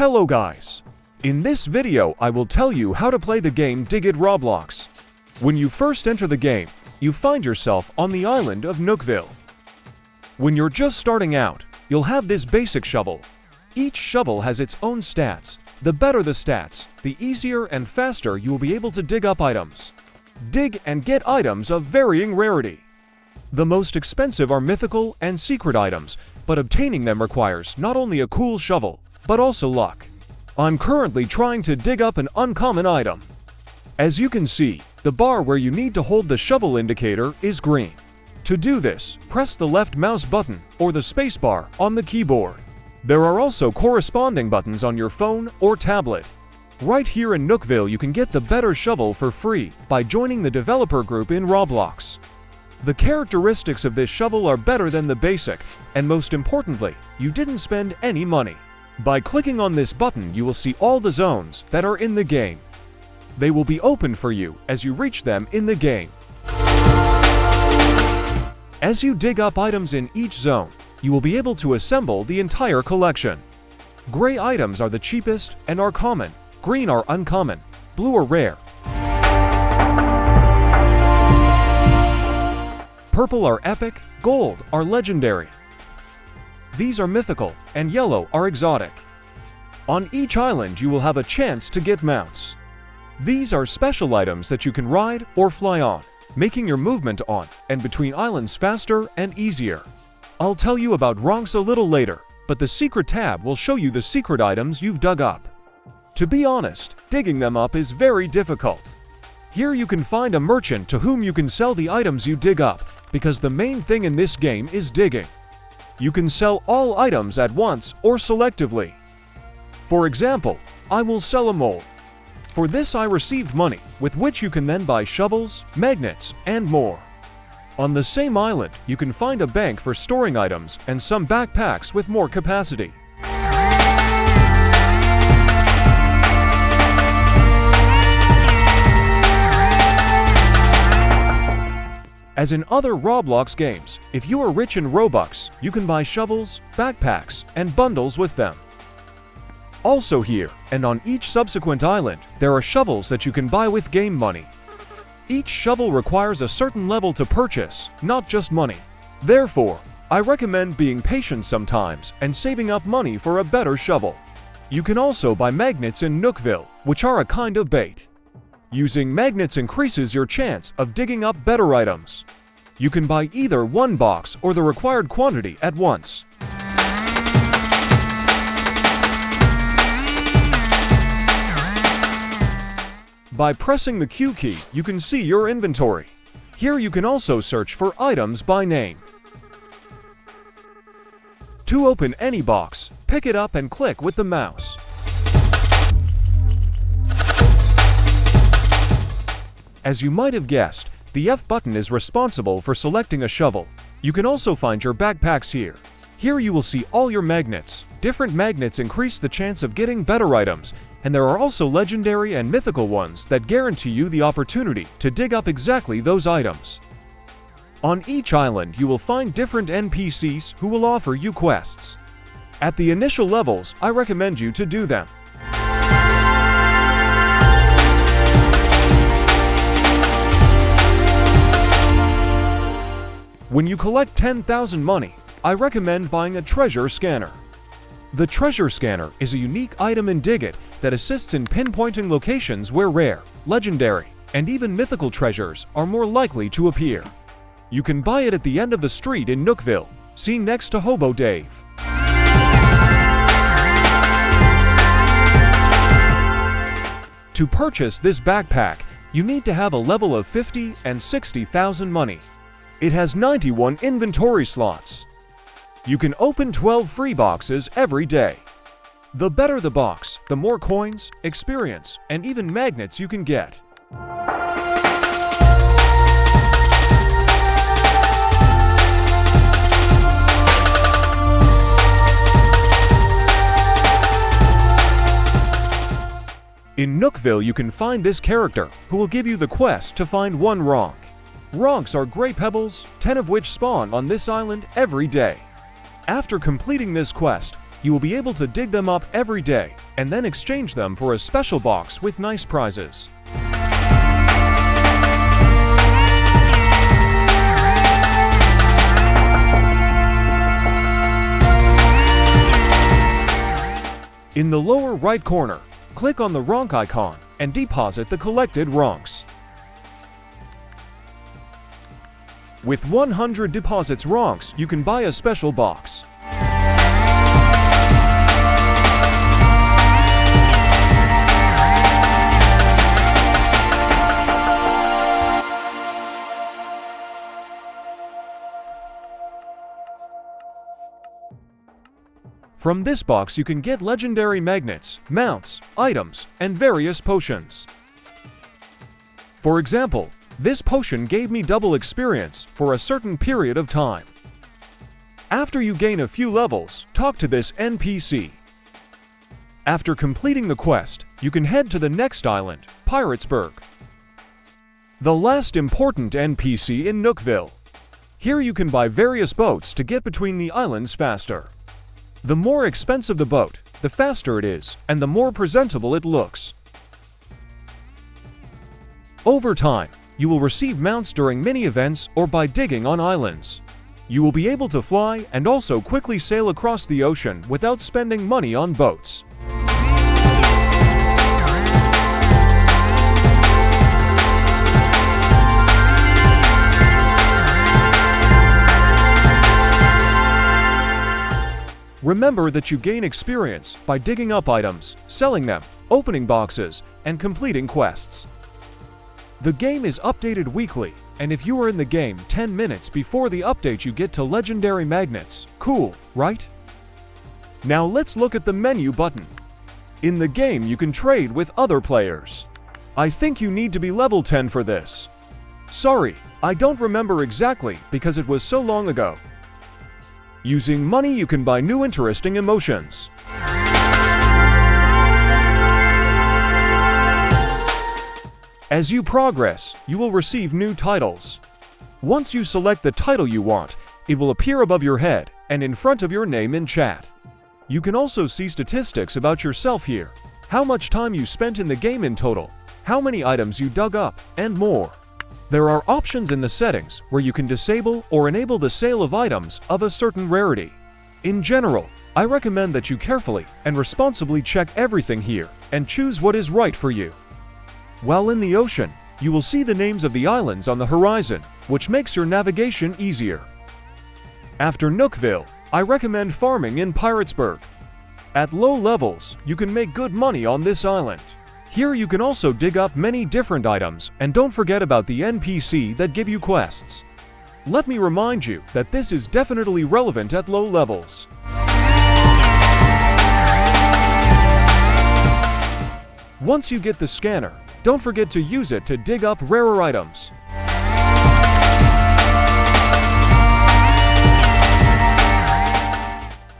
Hello guys! In this video I will tell you how to play the game Dig It Roblox. When you first enter the game, you find yourself on the island of Nookville. When you're just starting out, you'll have this basic shovel. Each shovel has its own stats. The better the stats, the easier and faster you will be able to dig up items. Dig and get items of varying rarity. The most expensive are mythical and secret items, but obtaining them requires not only a cool shovel, but also luck. I'm currently trying to dig up an uncommon item. As you can see, the bar where you need to hold the shovel indicator is green. To do this, press the left mouse button or the spacebar on the keyboard. There are also corresponding buttons on your phone or tablet. Right here in Nookville you can get the better shovel for free by joining the developer group in Roblox. The characteristics of this shovel are better than the basic, and most importantly, you didn't spend any money. By clicking on this button you will see all the zones that are in the game. They will be open for you as you reach them in the game. As you dig up items in each zone, you will be able to assemble the entire collection. Gray items are the cheapest and are common, green are uncommon, blue are rare, purple are epic, gold are legendary. These are mythical, and yellow are exotic. On each island you will have a chance to get mounts. These are special items that you can ride or fly on, making your movement on and between islands faster and easier. I'll tell you about Ronks a little later, but the secret tab will show you the secret items you've dug up. To be honest, digging them up is very difficult. Here you can find a merchant to whom you can sell the items you dig up, because the main thing in this game is digging. You can sell all items at once or selectively. For example, I will sell a mold. For this I received money, with which you can then buy shovels, magnets, and more. On the same island, you can find a bank for storing items and some backpacks with more capacity. As in other Roblox games, if you are rich in Robux, you can buy shovels, backpacks, and bundles with them. Also here, and on each subsequent island, there are shovels that you can buy with game money. Each shovel requires a certain level to purchase, not just money. Therefore, I recommend being patient sometimes and saving up money for a better shovel. You can also buy magnets in Nookville, which are a kind of bait. Using magnets increases your chance of digging up better items. You can buy either one box or the required quantity at once. By pressing the Q key, you can see your inventory. Here you can also search for items by name. To open any box, pick it up and click with the mouse. As you might have guessed, the F button is responsible for selecting a shovel. You can also find your backpacks here. Here you will see all your magnets. Different magnets increase the chance of getting better items, and there are also legendary and mythical ones that guarantee you the opportunity to dig up exactly those items. On each island you will find different NPCs who will offer you quests. At the initial levels, I recommend you to do them. When you collect 10,000 money, I recommend buying a treasure scanner. The treasure scanner is a unique item in Dig It that assists in pinpointing locations where rare, legendary, and even mythical treasures are more likely to appear. You can buy it at the end of the street in Nookville, seen next to Hobo Dave. To purchase this backpack, you need to have a level of 50 and 60,000 money. It has 91 inventory slots. You can open 12 free boxes every day. The better the box, the more coins, experience, and even magnets you can get. In Nookville you can find this character who will give you the quest to find one Ronk. Ronks are gray pebbles, 10 of which spawn on this island every day. After completing this quest, you will be able to dig them up every day and then exchange them for a special box with nice prizes. In the lower right corner, click on the Ronk icon and deposit the collected Ronks. With 100 deposits Ronks, you can buy a special box. From this box you can get legendary magnets, mounts, items, and various potions. For example, this potion gave me double experience for a certain period of time. After you gain a few levels, talk to this NPC. After completing the quest, you can head to the next island, Piratesburg. The last important NPC in Nookville. Here you can buy various boats to get between the islands faster. The more expensive the boat, the faster it is, and the more presentable it looks. Over time, you will receive mounts during mini events or by digging on islands. You will be able to fly and also quickly sail across the ocean without spending money on boats. Remember that you gain experience by digging up items, selling them, opening boxes, and completing quests. The game is updated weekly, and if you are in the game 10 minutes before the update you get to legendary magnets. Cool, right? Now let's look at the menu button. In the game you can trade with other players. I think you need to be level 10 for this. Sorry, I don't remember exactly because it was so long ago. Using money you can buy new interesting emotions. As you progress, you will receive new titles. Once you select the title you want, it will appear above your head and in front of your name in chat. You can also see statistics about yourself here, how much time you spent in the game in total, how many items you dug up, and more. There are options in the settings where you can disable or enable the sale of items of a certain rarity. In general, I recommend that you carefully and responsibly check everything here and choose what is right for you. While in the ocean, you will see the names of the islands on the horizon, which makes your navigation easier. After Nookville, I recommend farming in Piratesburg. At low levels, you can make good money on this island. Here you can also dig up many different items, and don't forget about the NPC that give you quests. Let me remind you that this is definitely relevant at low levels. Once you get the scanner, don't forget to use it to dig up rarer items.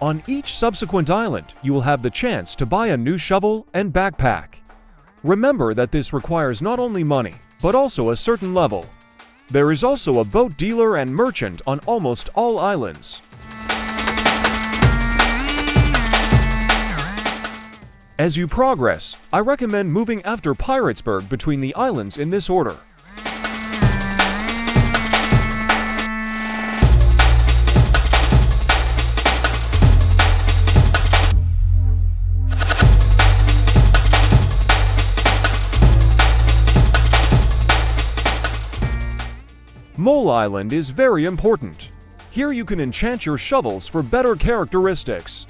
On each subsequent island, you will have the chance to buy a new shovel and backpack. Remember that this requires not only money, but also a certain level. There is also a boat dealer and merchant on almost all islands. As you progress, I recommend moving after Piratesburg between the islands in this order. Mole Island is very important. Here you can enchant your shovels for better characteristics.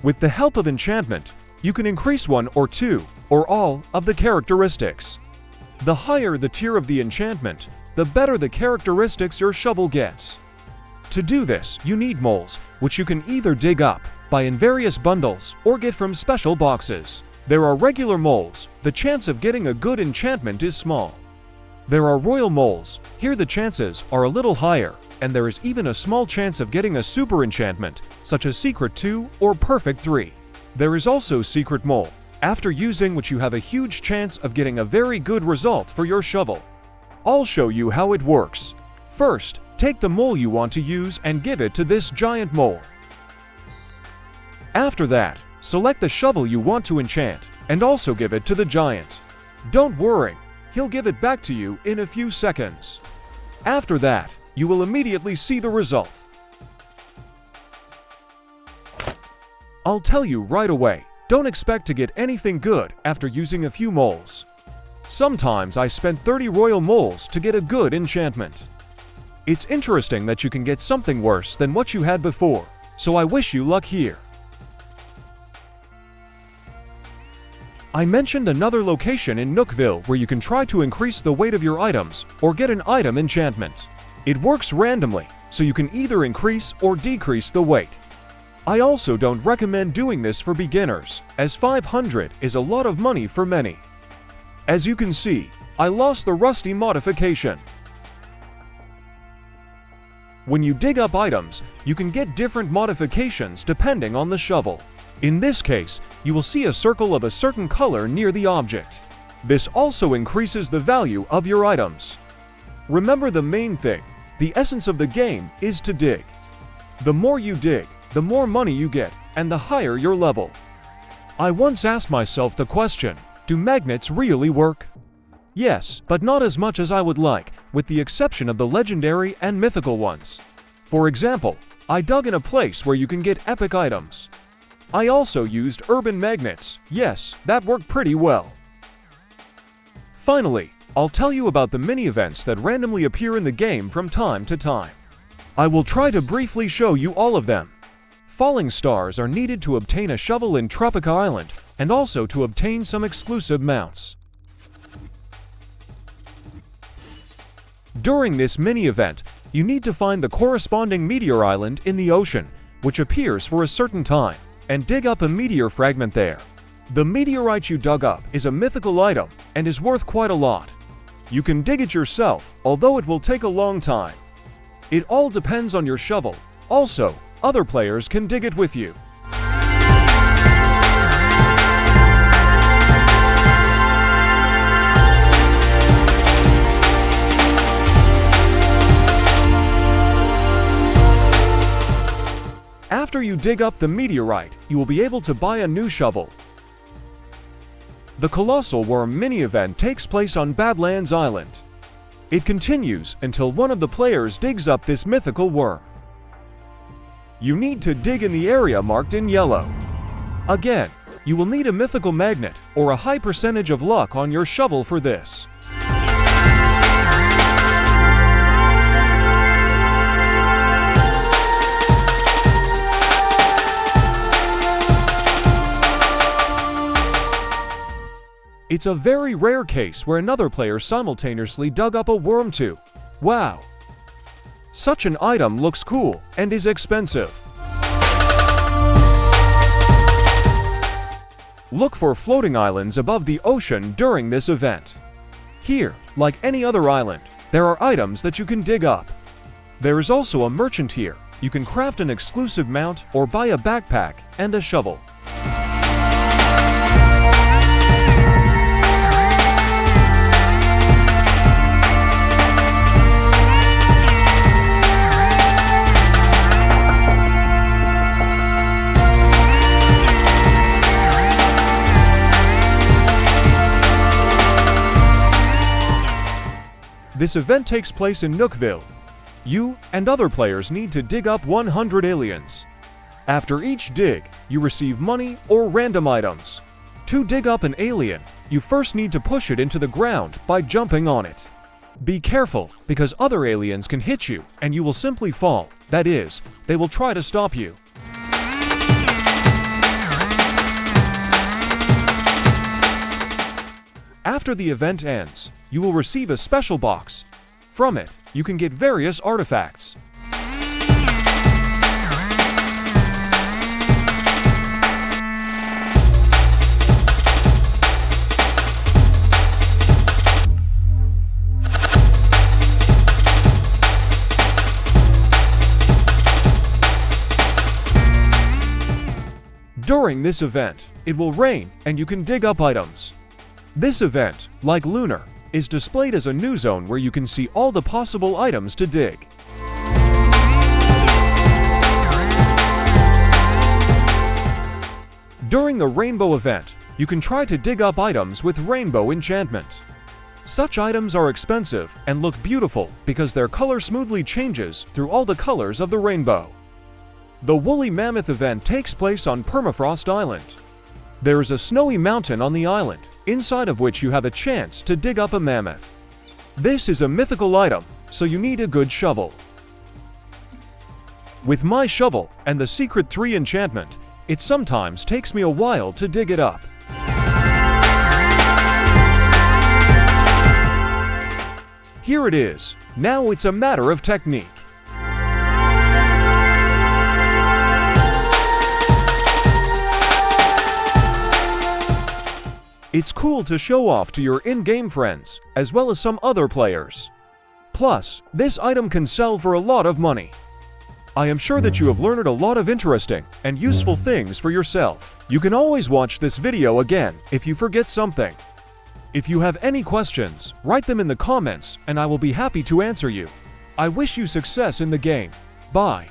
With the help of enchantment, you can increase one or two, or all, of the characteristics. The higher the tier of the enchantment, the better the characteristics your shovel gets. To do this, you need moles, which you can either dig up, buy in various bundles, or get from special boxes. There are regular moles. The chance of getting a good enchantment is small. There are royal moles. Here the chances are a little higher, and there is even a small chance of getting a super enchantment, such as Secret 2 or Perfect 3. There is also Secret Mole, after using which you have a huge chance of getting a very good result for your shovel. I'll show you how it works. First, take the mole you want to use and give it to this giant mole. After that, select the shovel you want to enchant and also give it to the giant. Don't worry, he'll give it back to you in a few seconds. After that, you will immediately see the result. I'll tell you right away, don't expect to get anything good after using a few moles. Sometimes I spent 30 royal moles to get a good enchantment. It's interesting that you can get something worse than what you had before, so I wish you luck here. I mentioned another location in Nookville where you can try to increase the weight of your items or get an item enchantment. It works randomly, so you can either increase or decrease the weight. I also don't recommend doing this for beginners, as 500 is a lot of money for many. As you can see, I lost the rusty modification. When you dig up items, you can get different modifications depending on the shovel. In this case, you will see a circle of a certain color near the object. This also increases the value of your items. Remember the main thing, the essence of the game is to dig. The more you dig, the more money you get, and the higher your level. I once asked myself the question, do magnets really work? Yes, but not as much as I would like, with the exception of the legendary and mythical ones. For example, I dug in a place where you can get epic items. I also used urban magnets. Yes, that worked pretty well. Finally, I'll tell you about the mini-events that randomly appear in the game from time to time. I will try to briefly show you all of them. Falling stars are needed to obtain a shovel in Tropica Island, and also to obtain some exclusive mounts. During this mini-event, you need to find the corresponding meteor island in the ocean, which appears for a certain time, and dig up a meteor fragment there. The meteorite you dug up is a mythical item and is worth quite a lot. You can dig it yourself, although it will take a long time. It all depends on your shovel. Also, other players can dig it with you. After you dig up the meteorite, you will be able to buy a new shovel. The Colossal Worm mini-event takes place on Badlands Island. It continues until one of the players digs up this mythical worm. You need to dig in the area marked in yellow. Again, you will need a mythical magnet or a high percentage of luck on your shovel for this. It's a very rare case where another player simultaneously dug up a worm too. Wow! Such an item looks cool and is expensive. Look for floating islands above the ocean during this event. Here, like any other island, there are items that you can dig up. There is also a merchant here. You can craft an exclusive mount or buy a backpack and a shovel. This event takes place in Nookville. You and other players need to dig up 100 aliens. After each dig, you receive money or random items. To dig up an alien, you first need to push it into the ground by jumping on it. Be careful, because other aliens can hit you and you will simply fall. That is, they will try to stop you. After the event ends, you will receive a special box. From it, you can get various artifacts. During this event, it will rain and you can dig up items. This event, like Lunar, is displayed as a new zone where you can see all the possible items to dig. During the Rainbow event, you can try to dig up items with Rainbow Enchantment. Such items are expensive and look beautiful because their color smoothly changes through all the colors of the rainbow. The Woolly Mammoth event takes place on Permafrost Island. There is a snowy mountain on the island, inside of which you have a chance to dig up a mammoth. This is a mythical item, so you need a good shovel. With my shovel and the Secret 3 enchantment, it sometimes takes me a while to dig it up. Here it is. Now it's a matter of technique. It's cool to show off to your in-game friends, as well as some other players. Plus, this item can sell for a lot of money. I am sure that you have learned a lot of interesting and useful things for yourself. You can always watch this video again if you forget something. If you have any questions, write them in the comments and I will be happy to answer you. I wish you success in the game. Bye.